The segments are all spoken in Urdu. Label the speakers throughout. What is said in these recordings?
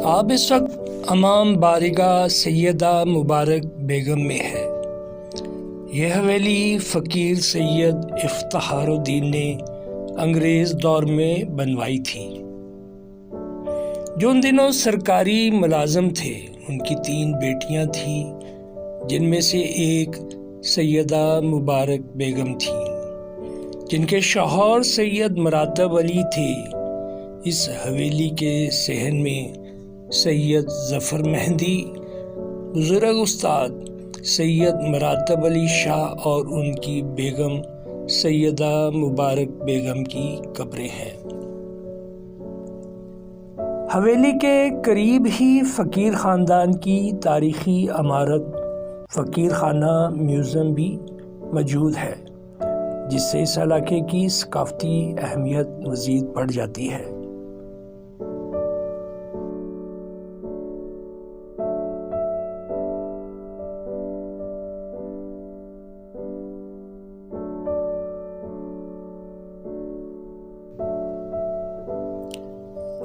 Speaker 1: آپ اس وقت امام بارگاہ سیدہ مبارک بیگم میں ہے۔ یہ حویلی فقیر سید افتخار الدین نے انگریز دور میں بنوائی تھی، جو ان دنوں سرکاری ملازم تھے۔ ان کی 3 بیٹیاں تھیں، جن میں سے ایک سیدہ مبارک بیگم تھی، جن کے شوہر سید مراتب علی تھے۔ اس حویلی کے صحن میں سید ظفر مہندی، بزرگ استاد سید مراتب علی شاہ اور ان کی بیگم سیدہ مبارک بیگم کی قبریں ہیں۔ حویلی کے قریب ہی فقیر خاندان کی تاریخی عمارت فقیر خانہ میوزیم بھی موجود ہے، جس سے اس علاقے کی ثقافتی اہمیت مزید بڑھ جاتی ہے۔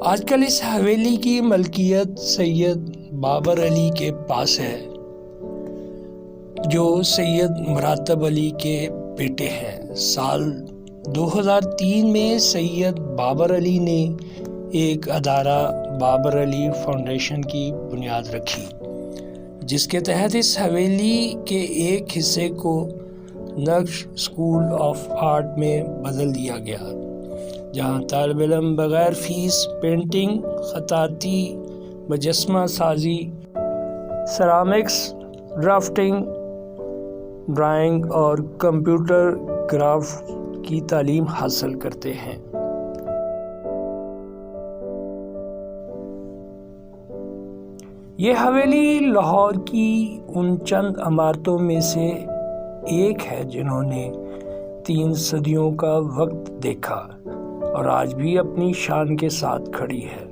Speaker 1: آج کل اس حویلی کی ملکیت سید بابر علی کے پاس ہے، جو سید مراتب علی کے بیٹے ہیں۔ سال 2003 میں سید بابر علی نے ایک ادارہ بابر علی فاؤنڈیشن کی بنیاد رکھی، جس کے تحت اس حویلی کے ایک حصے کو نقش اسکول آف آرٹ میں بدل دیا گیا، جہاں طالب علم بغیر فیس پینٹنگ، خطاطی، مجسمہ سازی، سیرامکس، ڈرافٹنگ، ڈرائنگ اور کمپیوٹر گرافٹ کی تعلیم حاصل کرتے ہیں۔ یہ حویلی لاہور کی ان چند عمارتوں میں سے ایک ہے جنہوں نے 3 صدیوں کا وقت دیکھا اور آج بھی اپنی شان کے ساتھ کھڑی ہے۔